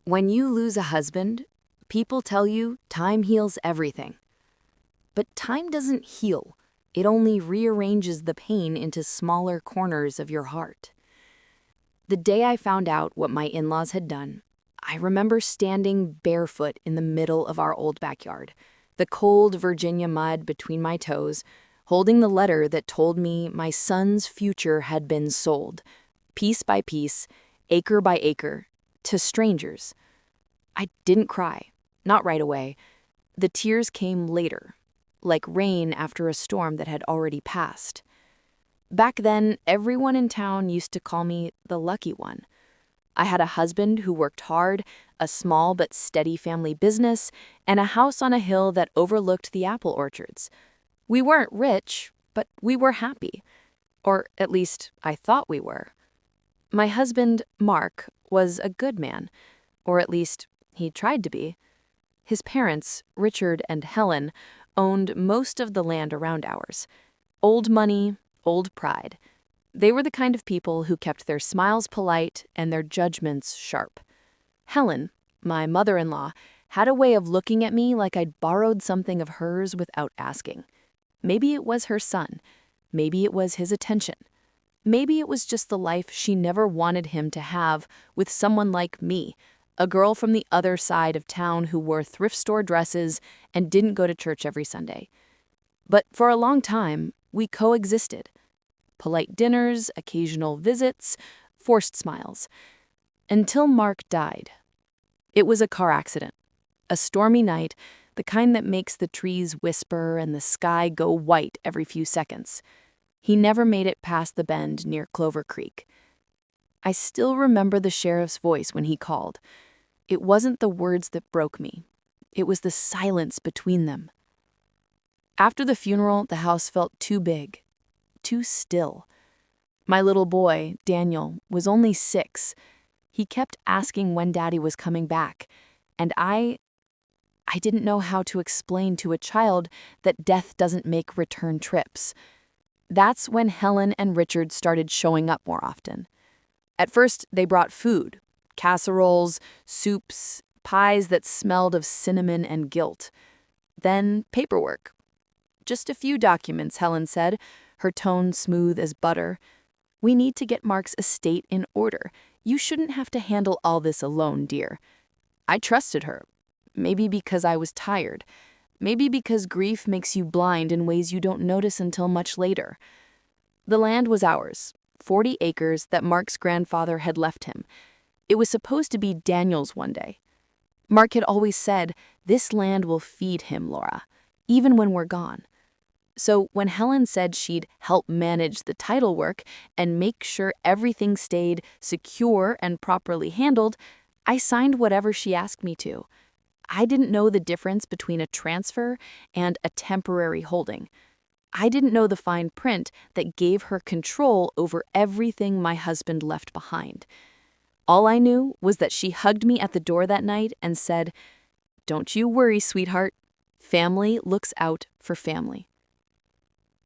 When you lose a husband, people tell you time heals everything. But time doesn't heal. It only rearranges the pain into smaller corners of your heart. The day I found out what my in-laws had done, I remember standing barefoot in the middle of our old backyard, the cold Virginia mud between my toes, holding the letter that told me my son's future had been sold, piece by piece, acre by acre, to strangers. I didn't cry, not right away. The tears came later, like rain after a storm that had already passed. Back then, everyone in town used to call me the lucky one. I had a husband who worked hard, a small but steady family business, and a house on a hill that overlooked the apple orchards. We weren't rich, but we were happy. Or at least, I thought we were. My husband, Mark, was a good man, or at least, he tried to be. His parents, Richard and Helen, owned most of the land around ours. Old money, old pride. They were the kind of people who kept their smiles polite and their judgments sharp. Helen, my mother-in-law, had a way of looking at me like I'd borrowed something of hers without asking. Maybe it was her son. Maybe it was his attention. Maybe it was just the life she never wanted him to have with someone like me, a girl from the other side of town who wore thrift store dresses and didn't go to church every Sunday. But for a long time, we coexisted. Polite dinners, occasional visits, forced smiles. Until Mark died. It was a car accident. A stormy night, the kind that makes the trees whisper and the sky go white every few seconds. He never made it past the bend near Clover Creek. I still remember the sheriff's voice when he called. It wasn't the words that broke me. It was the silence between them. After the funeral, the house felt too big, too still. My little boy, Daniel, was only 6. He kept asking when Daddy was coming back, and I didn't know how to explain to a child that death doesn't make return trips. That's when Helen and Richard started showing up more often. At first, they brought food, casseroles, soups, pies that smelled of cinnamon and guilt. Then paperwork. Just a few documents, Helen said, her tone smooth as butter. We need to get Mark's estate in order. You shouldn't have to handle all this alone, dear. I trusted her. Maybe because I was tired. Maybe because grief makes you blind in ways you don't notice until much later. The land was ours, 40 acres that Mark's grandfather had left him. It was supposed to be Daniel's one day. Mark had always said, "This land will feed him, Laura, even when we're gone." So when Helen said she'd help manage the title work and make sure everything stayed secure and properly handled, I signed whatever she asked me to. I didn't know the difference between a transfer and a temporary holding. I didn't know the fine print that gave her control over everything my husband left behind. All I knew was that she hugged me at the door that night and said, "Don't you worry, sweetheart. Family looks out for family."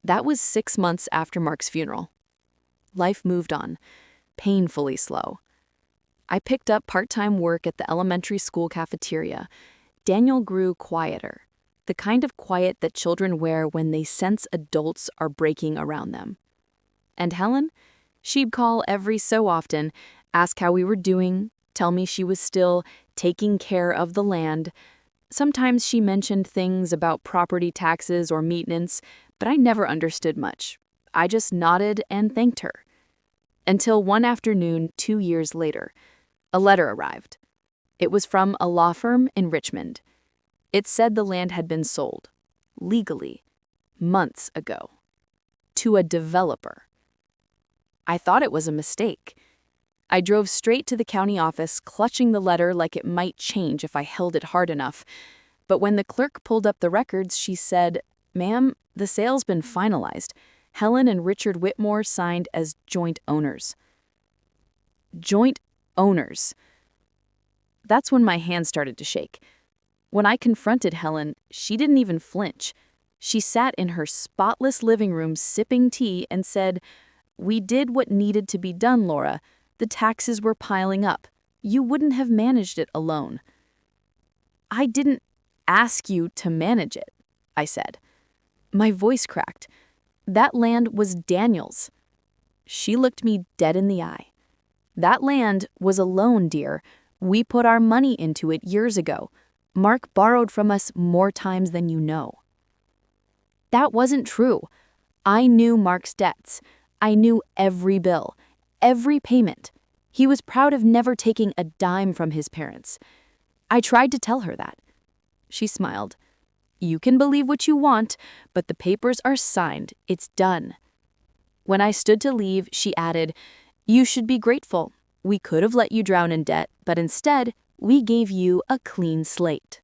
That was 6 months after Mark's funeral. Life moved on, painfully slow. I picked up part-time work at the elementary school cafeteria. Daniel grew quieter, the kind of quiet that children wear when they sense adults are breaking around them. And Helen? She'd call every so often, ask how we were doing, tell me she was still taking care of the land. Sometimes she mentioned things about property taxes or maintenance, but I never understood much. I just nodded and thanked her. Until one afternoon 2 years later, a letter arrived. It was from a law firm in Richmond. It said the land had been sold, legally, months ago, to a developer. I thought it was a mistake. I drove straight to the county office, clutching the letter like it might change if I held it hard enough. But when the clerk pulled up the records, she said, "Ma'am, the sale's been finalized. Helen and Richard Whitmore signed as joint owners." Joint owners. That's when my hand started to shake. When I confronted Helen, she didn't even flinch. She sat in her spotless living room sipping tea and said, "We did what needed to be done, Laura. The taxes were piling up. you wouldn't have managed it alone." "I didn't ask you to manage it," I said. My voice cracked. "That land was Daniel's." She looked me dead in the eye. "That land was a loan, dear. We put our money into it years ago. Mark borrowed from us more times than you know." That wasn't true. I knew Mark's debts. I knew every bill, every payment. He was proud of never taking a dime from his parents. I tried to tell her that. She smiled. "You can believe what you want, but the papers are signed. It's done." When I stood to leave, she added, "You should be grateful. We could have let you drown in debt, but instead, we gave you a clean slate."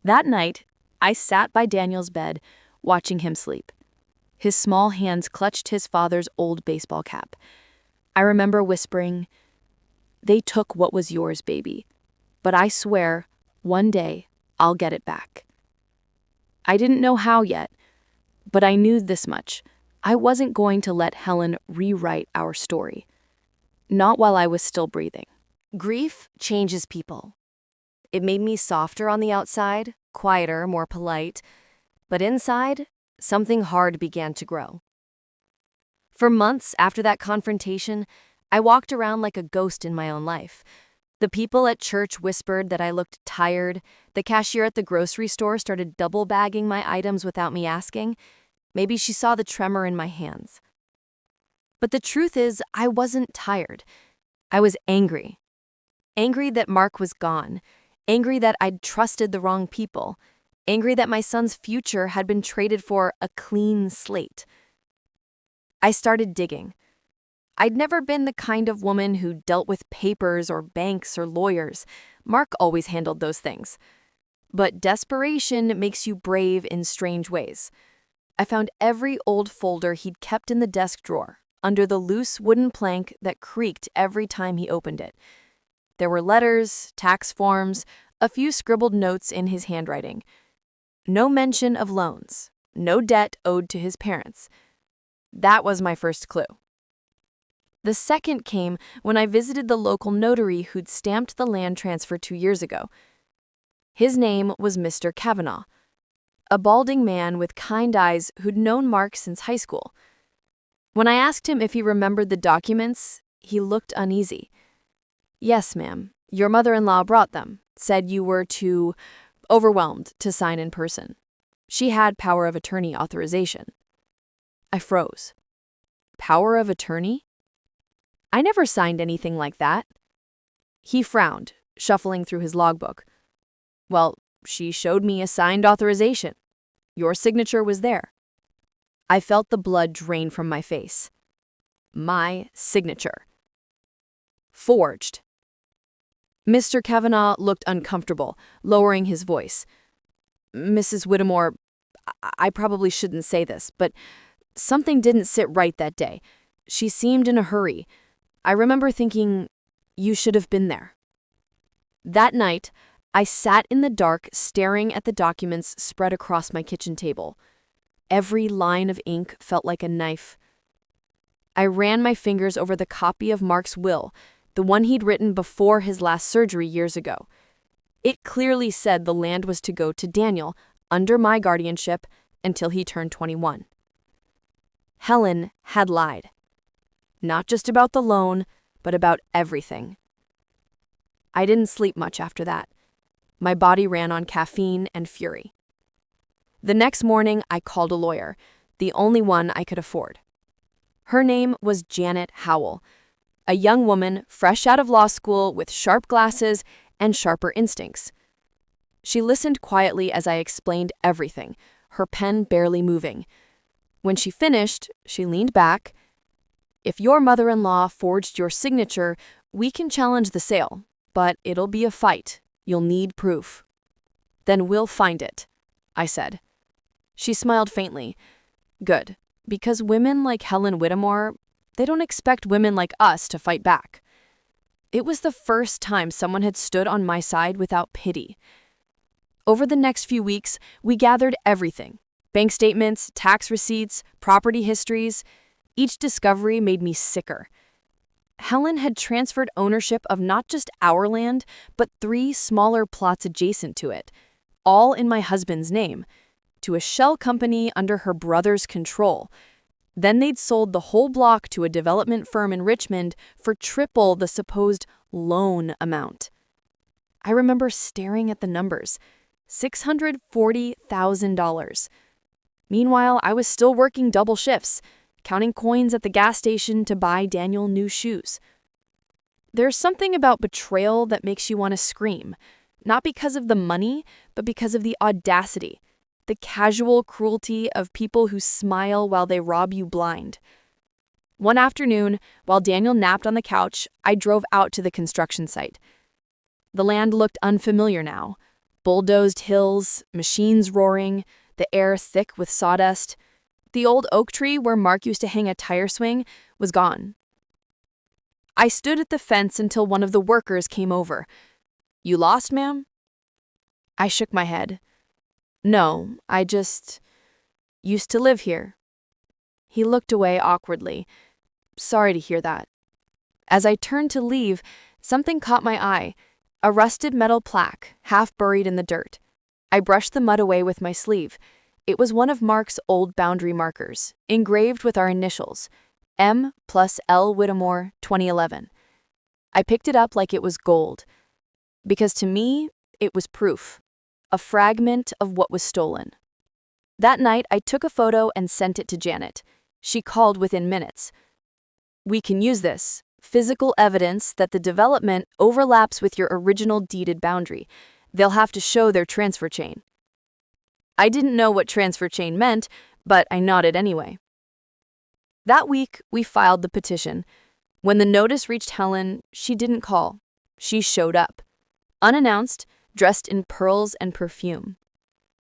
That night, I sat by Daniel's bed, watching him sleep. His small hands clutched his father's old baseball cap. I remember whispering, "They took what was yours, baby. But I swear, one day, I'll get it back." I didn't know how yet, but I knew this much. I wasn't going to let Helen rewrite our story. Not while I was still breathing. Grief changes people. It made me softer on the outside, quieter, more polite, but inside, something hard began to grow. For months after that confrontation, I walked around like a ghost in my own life. The people at church whispered that I looked tired. The cashier at the grocery store started double-bagging my items without me asking. Maybe she saw the tremor in my hands. But the truth is, I wasn't tired. I was angry. Angry that Mark was gone. Angry that I'd trusted the wrong people. Angry that my son's future had been traded for a clean slate. I started digging. I'd never been the kind of woman who dealt with papers or banks or lawyers. Mark always handled those things. But desperation makes you brave in strange ways. I found every old folder he'd kept in the desk drawer, under the loose wooden plank that creaked every time he opened it. There were letters, tax forms, a few scribbled notes in his handwriting. No mention of loans, no debt owed to his parents. That was my first clue. The second came when I visited the local notary who'd stamped the land transfer 2 years ago. His name was Mr. Kavanaugh, a balding man with kind eyes who'd known Mark since high school. When I asked him if he remembered the documents, he looked uneasy. "Yes, ma'am. Your mother-in-law brought them, said you were too overwhelmed to sign in person. She had power of attorney authorization." I froze. Power of attorney? I never signed anything like that. He frowned, shuffling through his logbook. "Well, she showed me a signed authorization. Your signature was there." I felt the blood drain from my face. My signature. Forged. Mr. Kavanaugh looked uncomfortable, lowering his voice. "Mrs. Whittemore, I probably shouldn't say this, but something didn't sit right that day. She seemed in a hurry. I remember thinking, you should have been there." That night, I sat in the dark staring at the documents spread across my kitchen table. Every line of ink felt like a knife. I ran my fingers over the copy of Mark's will, the one he'd written before his last surgery years ago. It clearly said the land was to go to Daniel, under my guardianship, until he turned 21. Helen had lied. Not just about the loan, but about everything. I didn't sleep much after that. My body ran on caffeine and fury. The next morning, I called a lawyer, the only one I could afford. Her name was Janet Howell, a young woman fresh out of law school with sharp glasses and sharper instincts. She listened quietly as I explained everything, her pen barely moving. When she finished, she leaned back. "If your mother-in-law forged your signature, we can challenge the sale, but it'll be a fight. You'll need proof." "Then we'll find it," I said. She smiled faintly. "Good, because women like Helen Whittemore, they don't expect women like us to fight back." It was the first time someone had stood on my side without pity. Over the next few weeks, we gathered everything: bank statements, tax receipts, property histories. Each discovery made me sicker. Helen had transferred ownership of not just our land, but 3 smaller plots adjacent to it, all in my husband's name, to a shell company under her brother's control. Then they'd sold the whole block to a development firm in Richmond for triple the supposed loan amount. I remember staring at the numbers. $640,000. Meanwhile, I was still working double shifts, counting coins at the gas station to buy Daniel new shoes. There's something about betrayal that makes you want to scream, not because of the money, but because of the audacity, the casual cruelty of people who smile while they rob you blind. One afternoon, while Daniel napped on the couch, I drove out to the construction site. The land looked unfamiliar now. Bulldozed hills, machines roaring, the air thick with sawdust. The old oak tree where Mark used to hang a tire swing was gone. I stood at the fence until one of the workers came over. "You lost, ma'am?" I shook my head. "No, I just used to live here." He looked away awkwardly. "Sorry to hear that." As I turned to leave, something caught my eye. A rusted metal plaque, half buried in the dirt. I brushed the mud away with my sleeve. It was one of Mark's old boundary markers, engraved with our initials, M+L Whittemore, 2011. I picked it up like it was gold, because to me, it was proof, a fragment of what was stolen. That night, I took a photo and sent it to Janet. She called within minutes. "We can use this. Physical evidence that the development overlaps with your original deeded boundary. They'll have to show their transfer chain." I didn't know what transfer chain meant, but I nodded anyway. That week, we filed the petition. When the notice reached Helen, she didn't call. She showed up. Unannounced, dressed in pearls and perfume.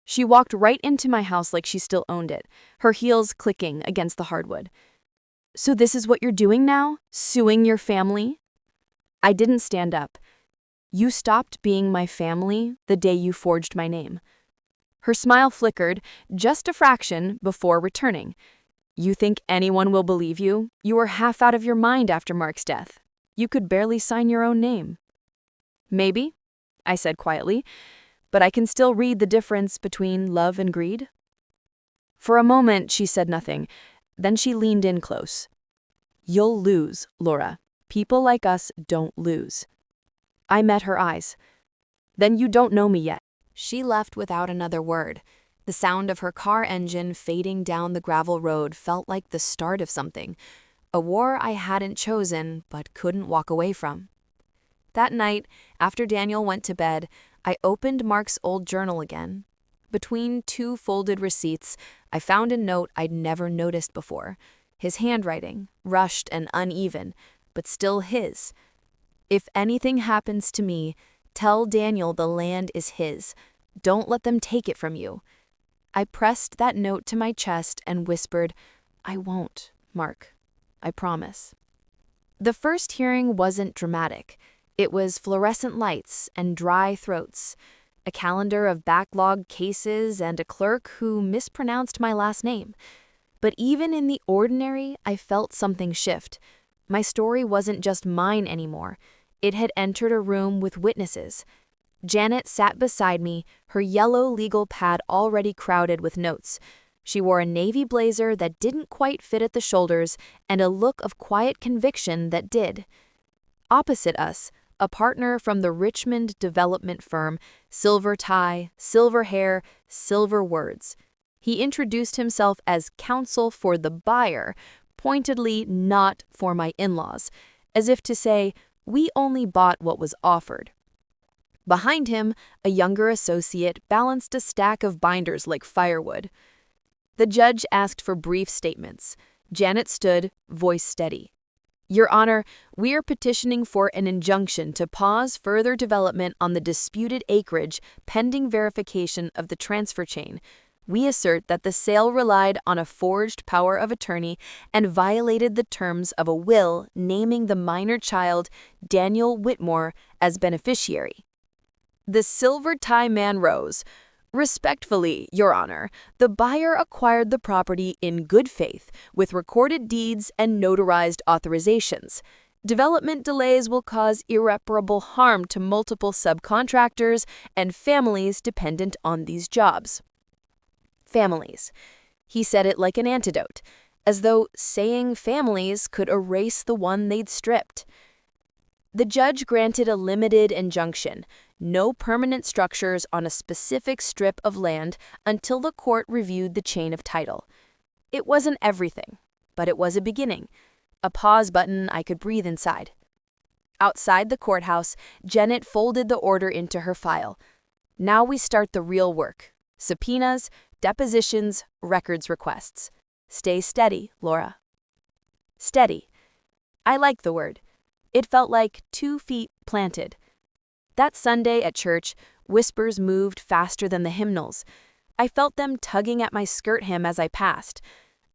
She walked right into my house like she still owned it, her heels clicking against the hardwood. "So this is what you're doing now? Suing your family?" I didn't stand up. "You stopped being my family the day you forged my name." Her smile flickered, just a fraction, before returning. "You think anyone will believe you? You were half out of your mind after Mark's death. You could barely sign your own name." "Maybe," I said quietly, "but I can still read the difference between love and greed." For a moment, she said nothing. Then she leaned in close. "You'll lose, Laura. People like us don't lose." I met her eyes. "Then you don't know me yet." She left without another word. The sound of her car engine fading down the gravel road felt like the start of something, a war I hadn't chosen but couldn't walk away from. That night, after Daniel went to bed, I opened Mark's old journal again. Between 2 folded receipts, I found a note I'd never noticed before. His handwriting, rushed and uneven, but still his. "If anything happens to me, tell Daniel the land is his. Don't let them take it from you." I pressed that note to my chest and whispered, "I won't, Mark. I promise." The first hearing wasn't dramatic. It was fluorescent lights and dry throats, a calendar of backlogged cases, and a clerk who mispronounced my last name. But even in the ordinary, I felt something shift. My story wasn't just mine anymore. It had entered a room with witnesses. Janet sat beside me, her yellow legal pad already crowded with notes. She wore a navy blazer that didn't quite fit at the shoulders and a look of quiet conviction that did. Opposite us, a partner from the Richmond development firm, silver tie, silver hair, silver words. He introduced himself as counsel for the buyer, pointedly not for my in-laws, as if to say, "We only bought what was offered." Behind him, a younger associate balanced a stack of binders like firewood. The judge asked for brief statements. Janet stood, voice steady. "Your Honor, we are petitioning for an injunction to pause further development on the disputed acreage pending verification of the transfer chain. We assert that the sale relied on a forged power of attorney and violated the terms of a will naming the minor child, Daniel Whitmore, as beneficiary." The silver tie man rose. "Respectfully, Your Honor, the buyer acquired the property in good faith with recorded deeds and notarized authorizations. Development delays will cause irreparable harm to multiple subcontractors and families dependent on these jobs. Families. He said it like an antidote, as though saying families could erase the one they'd stripped. The judge granted a limited injunction, no permanent structures on a specific strip of land until the court reviewed the chain of title. It wasn't everything, but it was a beginning, a pause button I could breathe inside. Outside the courthouse, Janet folded the order into her file. Now we start the real work: subpoenas, depositions, records requests. Stay steady, Laura. Steady. I like the word. It felt like 2 feet planted. That Sunday at church, whispers moved faster than the hymnals. I felt them tugging at my skirt hem as I passed.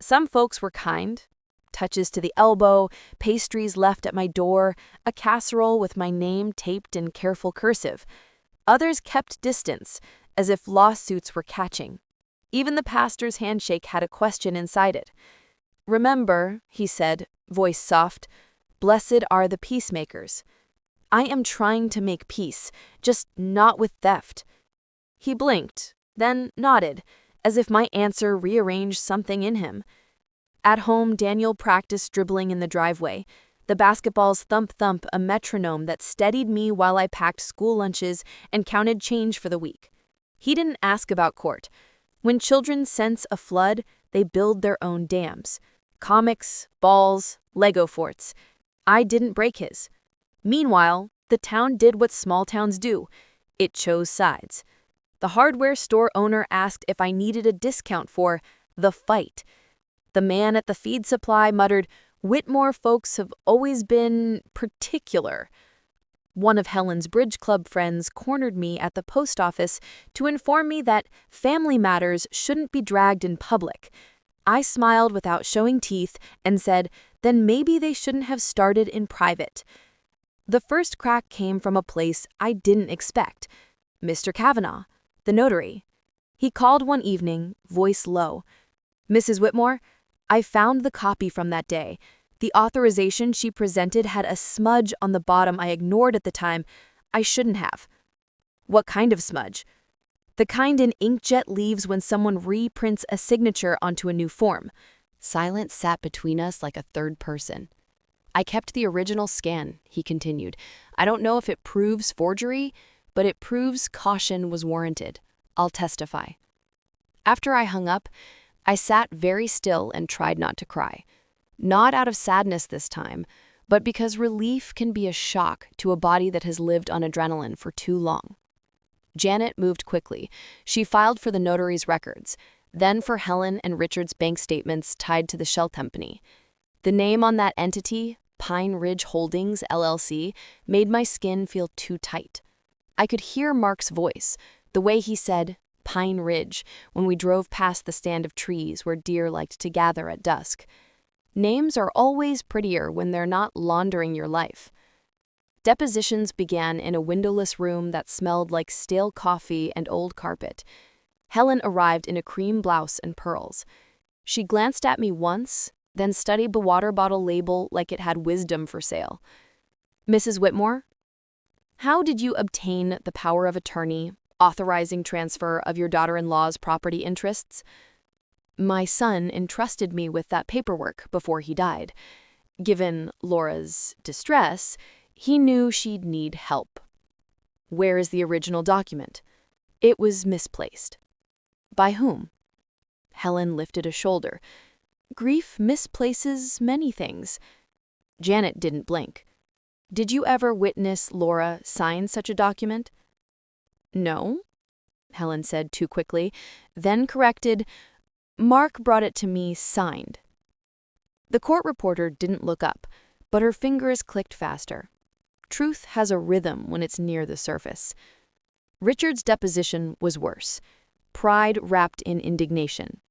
Some folks were kind. Touches to the elbow, pastries left at my door, a casserole with my name taped in careful cursive. Others kept distance, as if lawsuits were catching. Even the pastor's handshake had a question inside it. "Remember," he said, voice soft, "blessed are the peacemakers." I am trying to make peace, just not with theft. He blinked, then nodded, as if my answer rearranged something in him. At home, Daniel practiced dribbling in the driveway, the basketball's thump-thump a metronome that steadied me while I packed school lunches and counted change for the week. He didn't ask about court. When children sense a flood, they build their own dams. Comics, balls, Lego forts. I didn't break his. Meanwhile, the town did what small towns do. It chose sides. The hardware store owner asked if I needed a discount for the fight. The man at the feed supply muttered, "Whitmore folks have always been particular." One of Helen's Bridge Club friends cornered me at the post office to inform me that family matters shouldn't be dragged in public. I smiled without showing teeth and said, then maybe they shouldn't have started in private. The first crack came from a place I didn't expect. Mr. Kavanaugh, the notary. He called one evening, voice low. "Mrs. Whitmore, I found the copy from that day. The authorization she presented had a smudge on the bottom I ignored at the time. I shouldn't have." "What kind of smudge?" "The kind an inkjet leaves when someone reprints a signature onto a new form." Silence sat between us like a third person. "I kept the original scan," he continued. "I don't know if it proves forgery, but it proves caution was warranted. I'll testify." After I hung up, I sat very still and tried not to cry. Not out of sadness this time, but because relief can be a shock to a body that has lived on adrenaline for too long. Janet moved quickly. She filed for the notary's records, then for Helen and Richard's bank statements tied to the shell company. The name on that entity, Pine Ridge Holdings, LLC, made my skin feel too tight. I could hear Mark's voice, the way he said, Pine Ridge, when we drove past the stand of trees where deer liked to gather at dusk. Names are always prettier when they're not laundering your life. Depositions began in a windowless room that smelled like stale coffee and old carpet. Helen arrived in a cream blouse and pearls. She glanced at me once, then studied the water bottle label like it had wisdom for sale. "Mrs. Whitmore, how did you obtain the power of attorney authorizing transfer of your daughter-in-law's property interests?" "My son entrusted me with that paperwork before he died. Given Laura's distress, he knew she'd need help." "Where is the original document?" "It was misplaced." "By whom?" Helen lifted a shoulder. "Grief misplaces many things." Janet didn't blink. "Did you ever witness Laura sign such a document?" "No," Helen said too quickly, then corrected, "Mark brought it to me signed." The court reporter didn't look up, but her fingers clicked faster. Truth has a rhythm when it's near the surface. Richard's deposition was worse. Pride wrapped in indignation.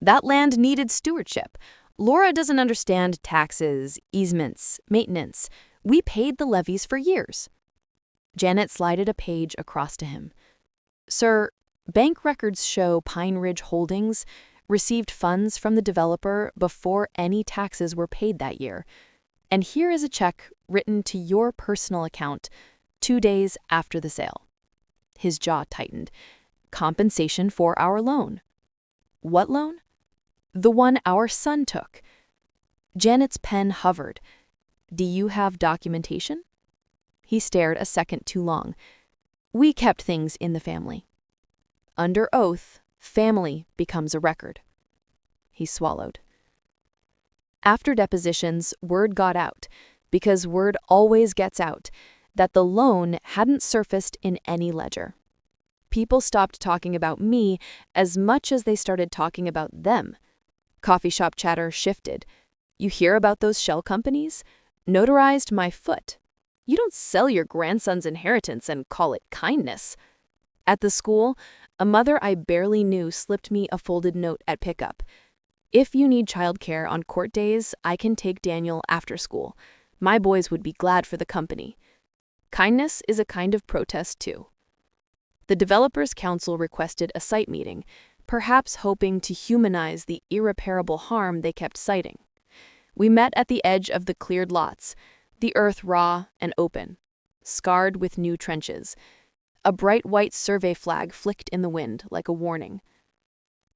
"That land needed stewardship. Laura doesn't understand taxes, easements, maintenance. We paid the levies for years." Janet slided a page across to him. "Sir, bank records show Pine Ridge Holdings received funds from the developer before any taxes were paid that year. And here is a check written to your personal account 2 days after the sale. His jaw tightened. Compensation for our loan. What loan? The one our son took. Janet's pen hovered. Do you have documentation? He stared a second too long. We kept things in the family. Under oath, family becomes a record. He swallowed. After depositions, word got out, because word always gets out, that the loan hadn't surfaced in any ledger. People stopped talking about me as much as they started talking about them. Coffee shop chatter shifted. You hear about those shell companies? Notarized my foot. You don't sell your grandson's inheritance and call it kindness. At the school, a mother I barely knew slipped me a folded note at pickup. If you need childcare on court days, I can take Daniel after school. My boys would be glad for the company. Kindness is a kind of protest, too. The Developers Council requested a site meeting, perhaps hoping to humanize the irreparable harm they kept citing. We met at the edge of the cleared lots, the earth raw and open, scarred with new trenches. A bright white survey flag flicked in the wind like a warning.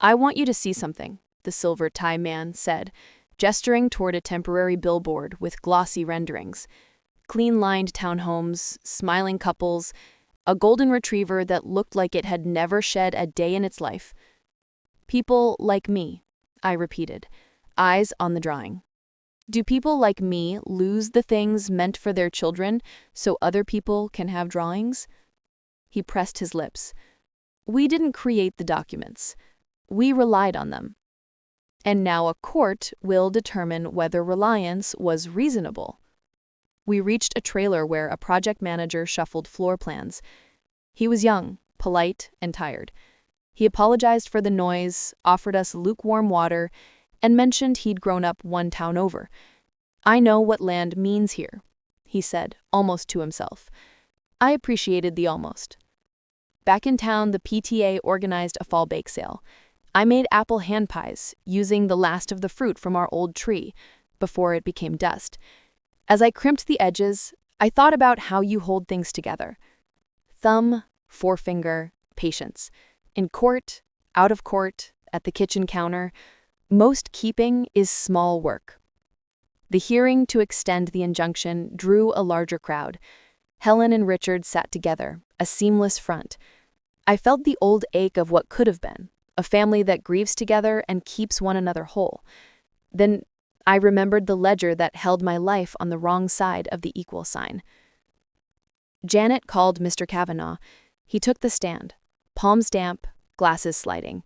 I want you to see something, the silver tie man said, gesturing toward a temporary billboard with glossy renderings. Clean-lined townhomes, smiling couples, a golden retriever that looked like it had never shed a day in its life. People like me, I repeated, eyes on the drawing. Do people like me lose the things meant for their children so other people can have drawings? He pressed his lips. We didn't create the documents. We relied on them. And now a court will determine whether reliance was reasonable. We reached a trailer where a project manager shuffled floor plans. He was young, polite, and tired. He apologized for the noise, offered us lukewarm water, and mentioned he'd grown up one town over. I know what land means here, he said, almost to himself. I appreciated the almost. Back in town, the PTA organized a fall bake sale. I made apple hand pies, using the last of the fruit from our old tree, before it became dust. As I crimped the edges, I thought about how you hold things together. Thumb, forefinger, patience. In court, out of court, at the kitchen counter, most keeping is small work. The hearing to extend the injunction drew a larger crowd. Helen and Richard sat together, a seamless front. I felt the old ache of what could have been, a family that grieves together and keeps one another whole. Then I remembered the ledger that held my life on the wrong side of the equal sign. Janet called Mr. Kavanaugh. He took the stand, palms damp, glasses sliding.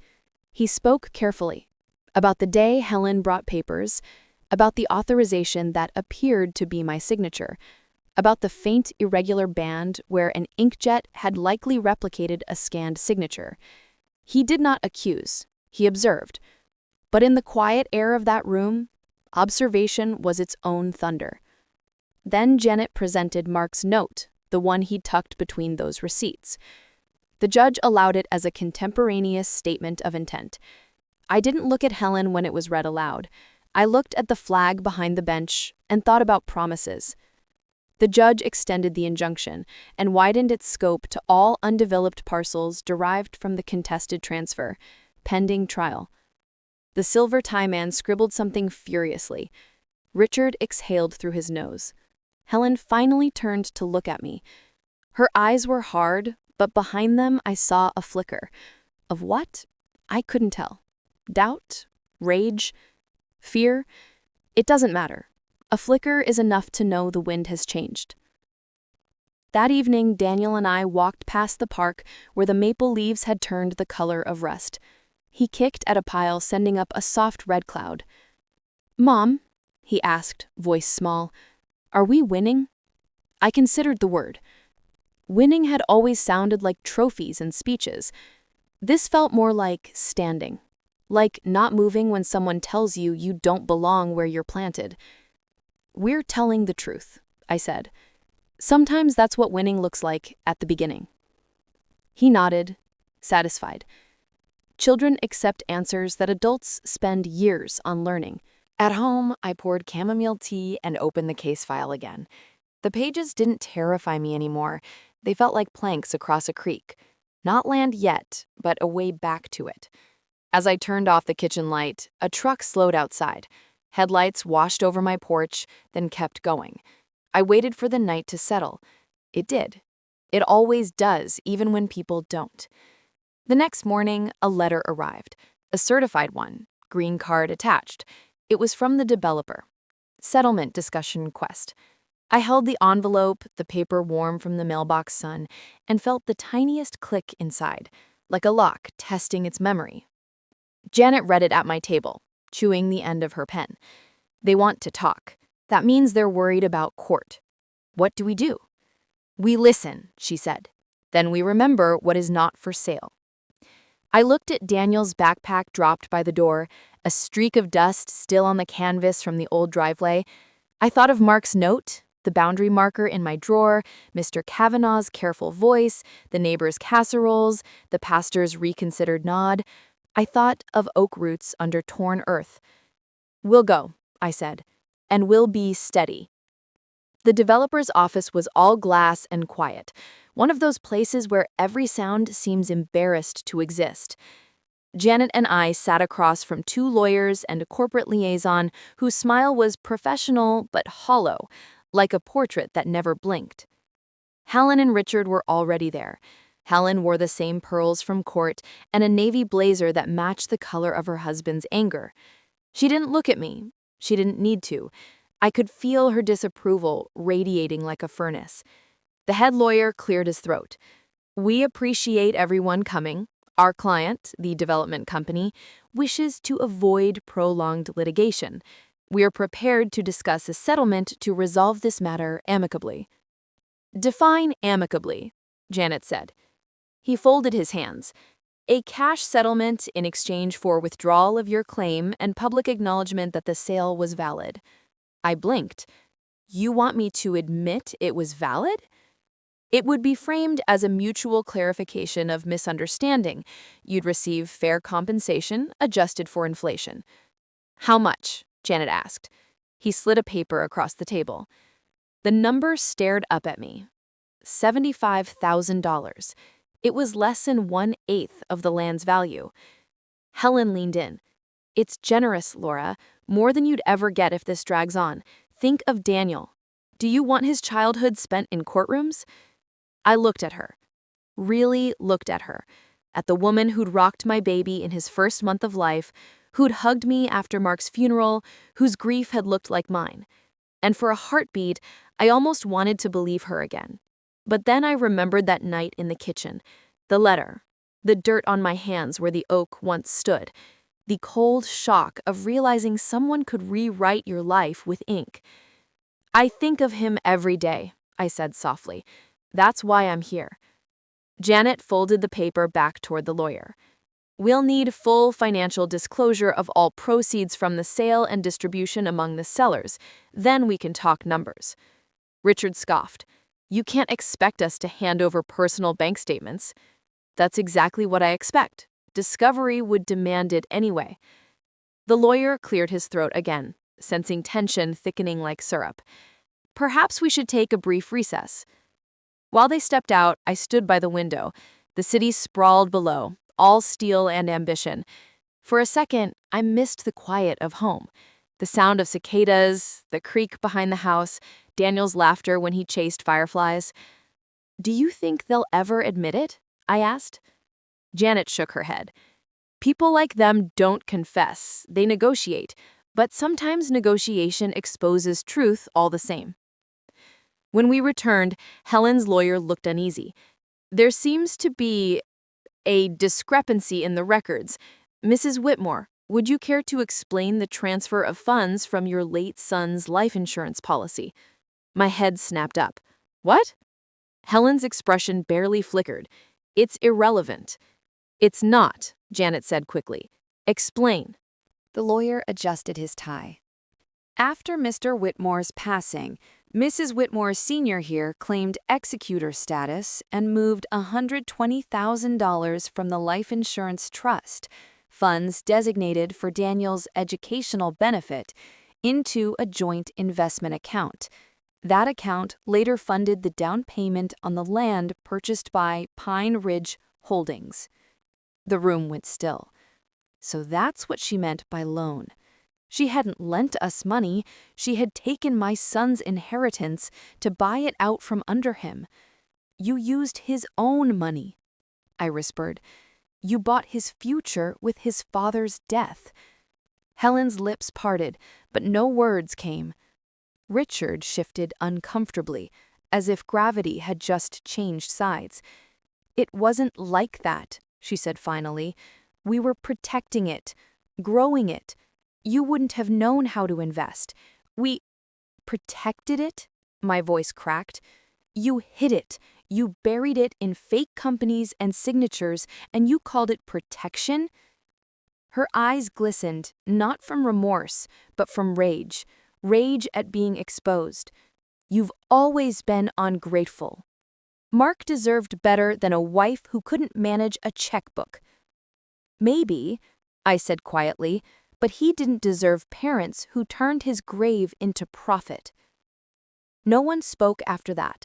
He spoke carefully about the day Helen brought papers, about the authorization that appeared to be my signature, about the faint, irregular band where an inkjet had likely replicated a scanned signature. He did not accuse, he observed. But in the quiet air of that room, observation was its own thunder. Then Janet presented Mark's note, the one he'd tucked between those receipts. The judge allowed it as a contemporaneous statement of intent. I didn't look at Helen when it was read aloud. I looked at the flag behind the bench and thought about promises. The judge extended the injunction and widened its scope to all undeveloped parcels derived from the contested transfer, pending trial. The silver tie man scribbled something furiously. Richard exhaled through his nose. Helen finally turned to look at me. Her eyes were hard, but behind them I saw a flicker. Of what? I couldn't tell. Doubt? Rage? Fear? It doesn't matter. A flicker is enough to know the wind has changed. That evening, Daniel and I walked past the park where the maple leaves had turned the color of rust. He kicked at a pile, sending up a soft red cloud. "Mom," he asked, voice small, "are we winning?" I considered the word. Winning had always sounded like trophies and speeches. This felt more like standing, like not moving when someone tells you you don't belong where you're planted. "We're telling the truth," I said. "Sometimes that's what winning looks like at the beginning." He nodded, satisfied. Children accept answers that adults spend years on learning. At home, I poured chamomile tea and opened the case file again. The pages didn't terrify me anymore. They felt like planks across a creek. Not land yet, but a way back to it. As I turned off the kitchen light, a truck slowed outside. Headlights washed over my porch, then kept going. I waited for the night to settle. It did. It always does, even when people don't. The next morning, a letter arrived. A certified one, green card attached. It was from the developer. Settlement discussion request. I held the envelope, the paper warm from the mailbox sun, and felt the tiniest click inside, like a lock testing its memory. Janet read it at my table, chewing the end of her pen. They want to talk. That means they're worried about court. What do? We listen, she said. Then we remember what is not for sale. I looked at Daniel's backpack dropped by the door, a streak of dust still on the canvas from the old driveway. I thought of Mark's note, the boundary marker in my drawer, Mr. Kavanaugh's careful voice, the neighbor's casseroles, the pastor's reconsidered nod. I thought of oak roots under torn earth. We'll go, I said, and we'll be steady. The developer's office was all glass and quiet, one of those places where every sound seems embarrassed to exist. Janet and I sat across from two lawyers and a corporate liaison whose smile was professional but hollow, like a portrait that never blinked. Helen and Richard were already there. Helen wore the same pearls from court and a navy blazer that matched the color of her husband's anger. She didn't look at me. She didn't need to. I could feel her disapproval radiating like a furnace. The head lawyer cleared his throat. We appreciate everyone coming. Our client, the development company, wishes to avoid prolonged litigation. We are prepared to discuss a settlement to resolve this matter amicably. Define amicably, Janet said. He folded his hands. A cash settlement in exchange for withdrawal of your claim and public acknowledgement that the sale was valid. I blinked. You want me to admit it was valid? It would be framed as a mutual clarification of misunderstanding. You'd receive fair compensation, adjusted for inflation. How much? Janet asked. He slid a paper across the table. The number stared up at me. $75,000. It was less than 1/8 of the land's value. Helen leaned in. It's generous, Laura, more than you'd ever get if this drags on. Think of Daniel. Do you want his childhood spent in courtrooms? I looked at her. Really looked at her. At the woman who'd rocked my baby in his first month of life, who'd hugged me after Mark's funeral, whose grief had looked like mine. And for a heartbeat, I almost wanted to believe her again. But then I remembered that night in the kitchen, the letter, the dirt on my hands where the oak once stood, the cold shock of realizing someone could rewrite your life with ink. I think of him every day, I said softly. That's why I'm here. Janet folded the paper back toward the lawyer. We'll need full financial disclosure of all proceeds from the sale and distribution among the sellers. Then we can talk numbers. Richard scoffed. You can't expect us to hand over personal bank statements. That's exactly what I expect. Discovery would demand it anyway. The lawyer cleared his throat again, sensing tension thickening like syrup. Perhaps we should take a brief recess. While they stepped out, I stood by the window. The city sprawled below, all steel and ambition. For a second, I missed the quiet of home. The sound of cicadas, the creak behind the house, Daniel's laughter when he chased fireflies. Do you think they'll ever admit it? I asked. Janet shook her head. People like them don't confess, they negotiate, but sometimes negotiation exposes truth all the same. When we returned, Helen's lawyer looked uneasy. There seems to be a discrepancy in the records. Mrs. Whitmore, would you care to explain the transfer of funds from your late son's life insurance policy? My head snapped up. What? Helen's expression barely flickered. It's irrelevant. It's not, Janet said quickly. Explain. The lawyer adjusted his tie. After Mr. Whitmore's passing, Mrs. Whitmore Sr. here claimed executor status and moved $120,000 from the life insurance trust, funds designated for Daniel's educational benefit into a joint investment account. That account later funded the down payment on the land purchased by Pine Ridge Holdings. The room went still. So that's what she meant by loan. She hadn't lent us money, she had taken my son's inheritance to buy it out from under him. You used his own money, I whispered. You bought his future with his father's death. Helen's lips parted, but no words came. Richard shifted uncomfortably, as if gravity had just changed sides. It wasn't like that, she said finally. We were protecting it, growing it. You wouldn't have known how to invest. We protected it? My voice cracked. You hid it. You buried it in fake companies and signatures, and you called it protection? Her eyes glistened, not from remorse, but from rage. Rage at being exposed. You've always been ungrateful. Mark deserved better than a wife who couldn't manage a checkbook. Maybe, I said quietly, but he didn't deserve parents who turned his grave into profit. No one spoke after that.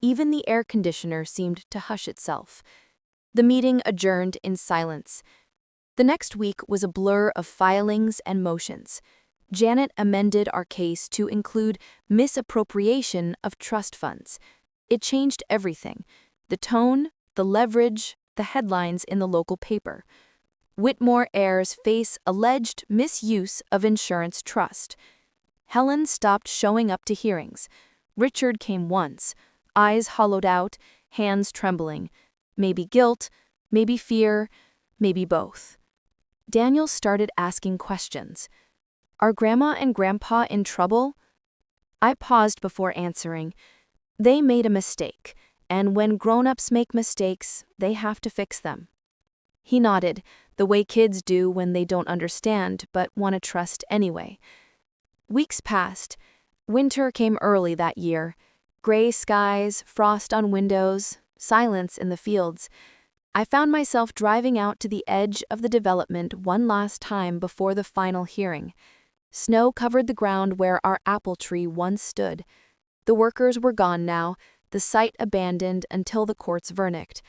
Even the air conditioner seemed to hush itself. The meeting adjourned in silence. The next week was a blur of filings and motions. Janet amended our case to include misappropriation of trust funds. It changed everything: the tone, the leverage, the headlines in the local paper. Whitmore heirs face alleged misuse of insurance trust. Helen stopped showing up to hearings. Richard came once, eyes hollowed out, hands trembling. Maybe guilt, maybe fear, maybe both. Daniel started asking questions. Are Grandma and Grandpa in trouble? I paused before answering. They made a mistake, and when grown-ups make mistakes, they have to fix them. He nodded, the way kids do when they don't understand but want to trust anyway. Weeks passed. Winter came early that year. Gray skies, frost on windows, silence in the fields. I found myself driving out to the edge of the development one last time before the final hearing. Snow covered the ground where our apple tree once stood. The workers were gone now, the site abandoned until the court's verdict.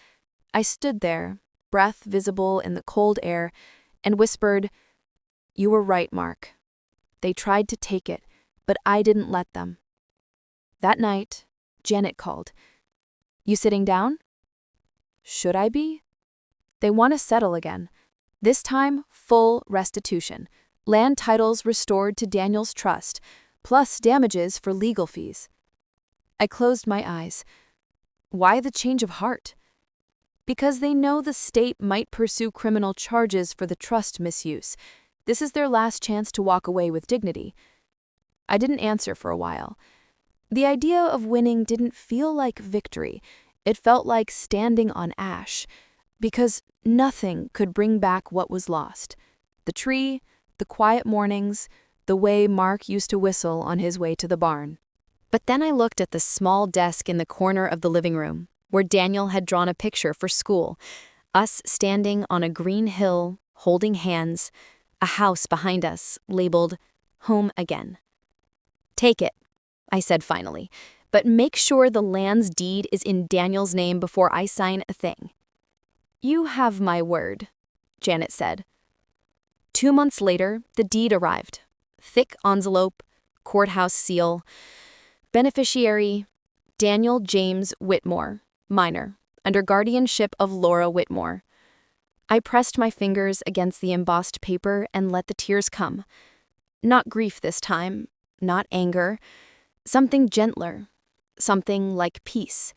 I stood there, breath visible in the cold air, and whispered, "You were right, Mark. They tried to take it, but I didn't let them." That night, Janet called. "You sitting down?" Should I be? They want to settle again. This time, full restitution. Land titles restored to Daniel's trust, plus damages for legal fees. I closed my eyes. Why the change of heart? Because they know the state might pursue criminal charges for the trust misuse. This is their last chance to walk away with dignity. I didn't answer for a while. The idea of winning didn't feel like victory. It felt like standing on ash, because nothing could bring back what was lost. The tree, the quiet mornings, the way Mark used to whistle on his way to the barn. But then I looked at the small desk in the corner of the living room, where Daniel had drawn a picture for school, us standing on a green hill, holding hands, a house behind us, labeled Home Again. "Take it," I said finally, "but make sure the land's deed is in Daniel's name before I sign a thing." "You have my word," Janet said. 2 months later, the deed arrived. Thick envelope, courthouse seal. Beneficiary, Daniel James Whitmore, minor, under guardianship of Laura Whitmore. I pressed my fingers against the embossed paper and let the tears come. Not grief this time, not anger. Something gentler, something like peace.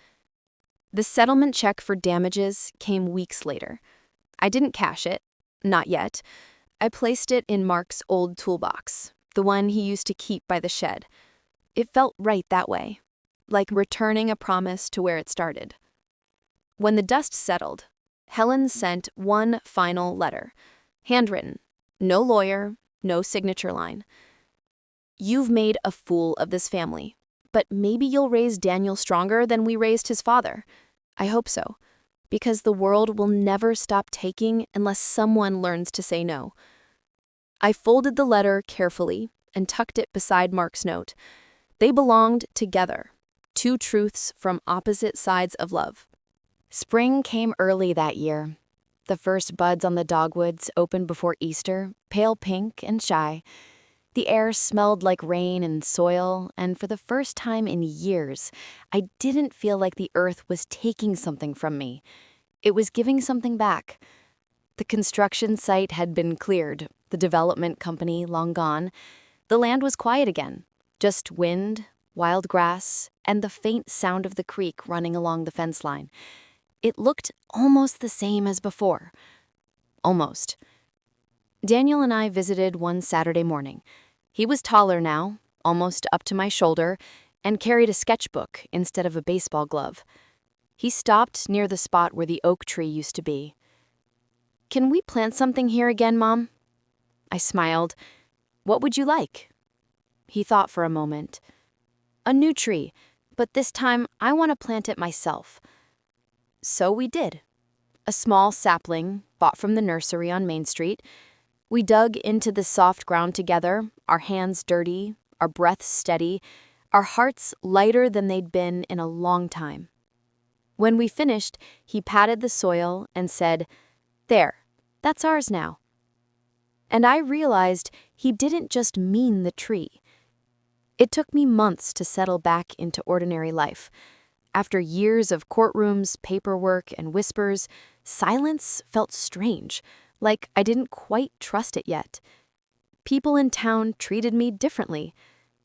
The settlement check for damages came weeks later. I didn't cash it, not yet. I placed it in Mark's old toolbox, the one he used to keep by the shed. It felt right that way, like returning a promise to where it started. When the dust settled, Helen sent one final letter, handwritten, no lawyer, no signature line. "You've made a fool of this family, but maybe you'll raise Daniel stronger than we raised his father. I hope so. Because the world will never stop taking unless someone learns to say no. I folded the letter carefully and tucked it beside Mark's note. They belonged together, two truths from opposite sides of love. Spring came early that year. The first buds on the dogwoods opened before Easter, pale pink and shy. The air smelled like rain and soil, and for the first time in years, I didn't feel like the earth was taking something from me. It was giving something back. The construction site had been cleared, the development company long gone. The land was quiet again, just wind, wild grass, and the faint sound of the creek running along the fence line. It looked almost the same as before. Almost. Daniel and I visited one Saturday morning. He was taller now, almost up to my shoulder, and carried a sketchbook instead of a baseball glove. He stopped near the spot where the oak tree used to be. "Can we plant something here again, Mom?" I smiled. "What would you like?" He thought for a moment. "A new tree, but this time I want to plant it myself." So we did. A small sapling, bought from the nursery on Main Street. We dug into the soft ground together, our hands dirty, our breaths steady, our hearts lighter than they'd been in a long time. When we finished, he patted the soil and said, "There, that's ours now." And I realized he didn't just mean the tree. It took me months to settle back into ordinary life. After years of courtrooms, paperwork, and whispers, silence felt strange, like I didn't quite trust it yet. People in town treated me differently.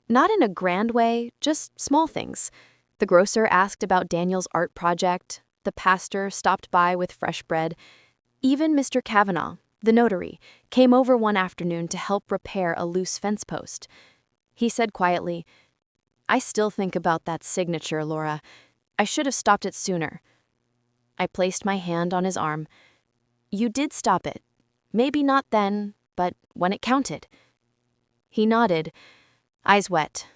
Not in a grand way, just small things. The grocer asked about Daniel's art project. The pastor stopped by with fresh bread. Even Mr. Kavanaugh, the notary, came over one afternoon to help repair a loose fence post. He said quietly, "I still think about that signature, Laura. I should have stopped it sooner." I placed my hand on his arm. "You did stop it. Maybe not then, but when it counted." He nodded, eyes wet.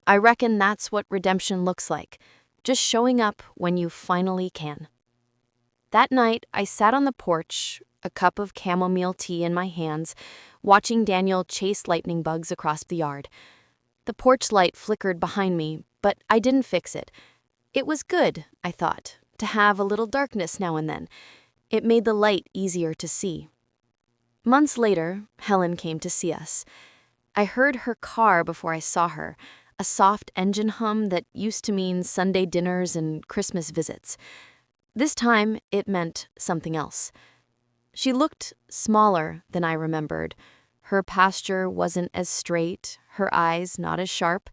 I reckon that's what redemption looks like, just showing up when you finally can. That night, I sat on the porch, a cup of chamomile tea in my hands, watching Daniel chase lightning bugs across the yard. The porch light flickered behind me, but I didn't fix it. It was good, I thought, to have a little darkness now and then. It made the light easier to see. Months later, Helen came to see us. I heard her car before I saw her, a soft engine hum that used to mean Sunday dinners and Christmas visits. This time, it meant something else. She looked smaller than I remembered. Her posture wasn't as straight, her eyes not as sharp.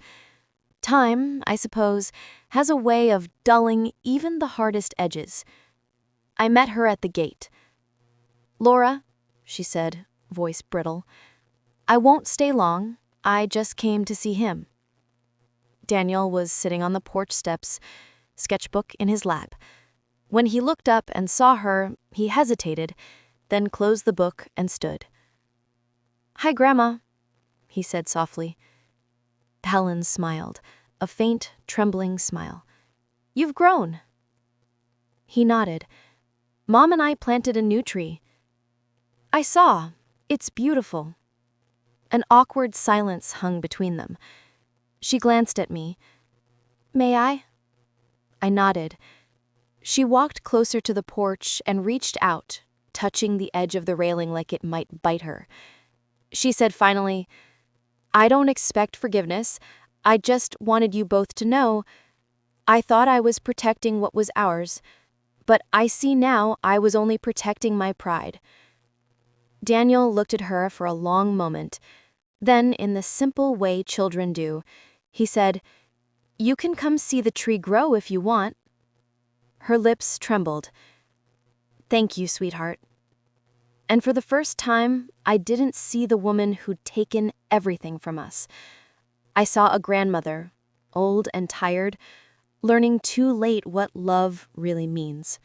Time, I suppose, has a way of dulling even the hardest edges. I met her at the gate. "Laura," she said, voice brittle, "I won't stay long. I just came to see him." Daniel was sitting on the porch steps, sketchbook in his lap. When he looked up and saw her, he hesitated, then closed the book and stood. "Hi, Grandma," he said softly. Helen smiled, a faint, trembling smile. "You've grown." He nodded. "Mom and I planted a new tree." "I saw. It's beautiful." An awkward silence hung between them. She glanced at me. "May I?" I nodded. She walked closer to the porch and reached out, touching the edge of the railing like it might bite her. She said finally, "I don't expect forgiveness. I just wanted you both to know. I thought I was protecting what was ours, but I see now I was only protecting my pride." Daniel looked at her for a long moment. Then, in the simple way children do, he said, "You can come see the tree grow if you want." Her lips trembled. "Thank you, sweetheart." And for the first time, I didn't see the woman who'd taken everything from us. I saw a grandmother, old and tired, learning too late what love really means.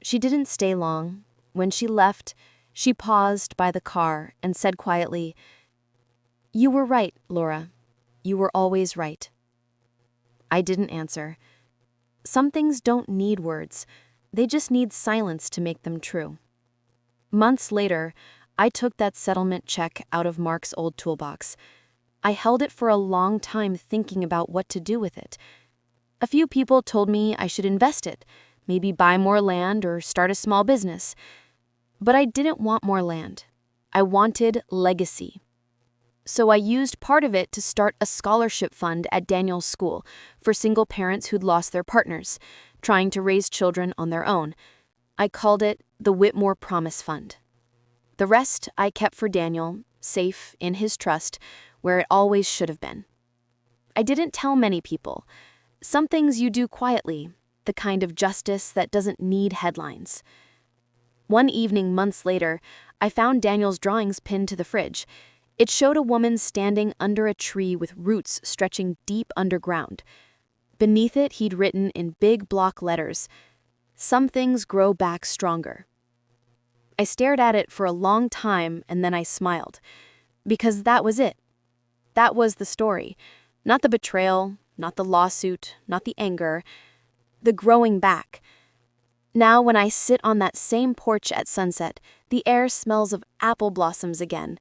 She didn't stay long. When she left, she paused by the car and said quietly, "You were right, Laura. You were always right." I didn't answer. Some things don't need words. They just need silence to make them true. Months later, I took that settlement check out of Mark's old toolbox. I held it for a long time thinking about what to do with it. A few people told me I should invest it, maybe buy more land or start a small business. But I didn't want more land. I wanted legacy. So I used part of it to start a scholarship fund at Daniel's school for single parents who'd lost their partners, trying to raise children on their own. I called it the Whitmore Promise Fund. The rest I kept for Daniel, safe in his trust, where it always should have been. I didn't tell many people. Some things you do quietly, the kind of justice that doesn't need headlines. One evening months later, I found Daniel's drawings pinned to the fridge. It showed a woman standing under a tree with roots stretching deep underground. Beneath it, he'd written in big block letters, "Some things grow back stronger." I stared at it for a long time and then I smiled. Because that was it. That was the story. Not the betrayal, not the lawsuit, not the anger. The growing back. Now when I sit on that same porch at sunset, the air smells of apple blossoms again.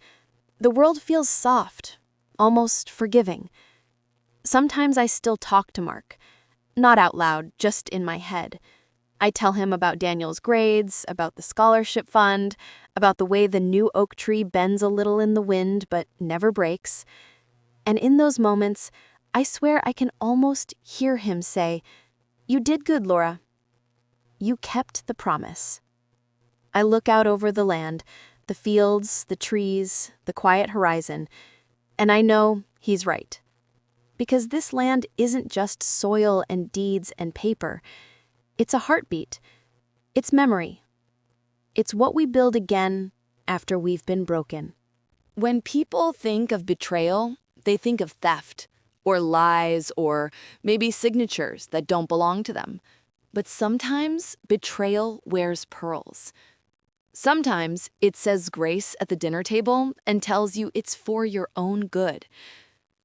The world feels soft, almost forgiving. Sometimes I still talk to Mark. Not out loud, just in my head. I tell him about Daniel's grades, about the scholarship fund, about the way the new oak tree bends a little in the wind but never breaks. And in those moments, I swear I can almost hear him say, "You did good, Laura. You kept the promise." I look out over the land, the fields, the trees, the quiet horizon, and I know he's right. Because this land isn't just soil and deeds and paper. It's a heartbeat. It's memory. It's what we build again after we've been broken. When people think of betrayal, they think of theft, or lies, or maybe signatures that don't belong to them. But sometimes betrayal wears pearls. Sometimes it says grace at the dinner table and tells you it's for your own good.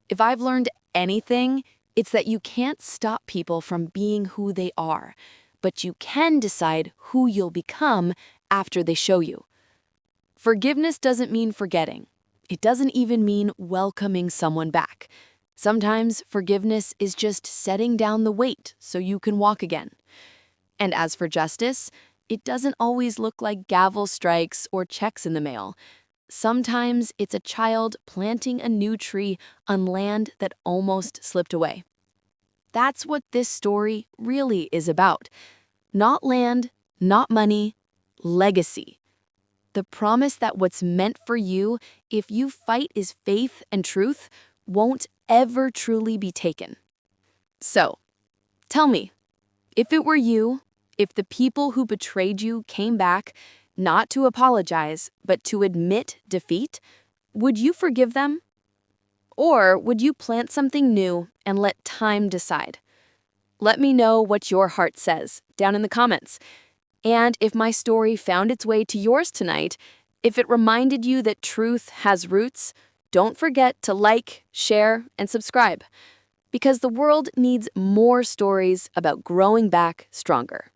If I've learned anything, it's that you can't stop people from being who they are, but you can decide who you'll become after they show you. Forgiveness doesn't mean forgetting. It doesn't even mean welcoming someone back. Sometimes forgiveness is just setting down the weight so you can walk again. And as for justice, it doesn't always look like gavel strikes or checks in the mail. Sometimes it's a child planting a new tree on land that almost slipped away. That's what this story really is about. Not land, not money, legacy. The promise that what's meant for you, if you fight is faith and truth, won't ever truly be taken. So, tell me, if it were you, if the people who betrayed you came back, not to apologize, but to admit defeat, would you forgive them? Or would you plant something new and let time decide? Let me know what your heart says down in the comments. And if my story found its way to yours tonight, if it reminded you that truth has roots, don't forget to like, share, and subscribe. Because the world needs more stories about growing back stronger.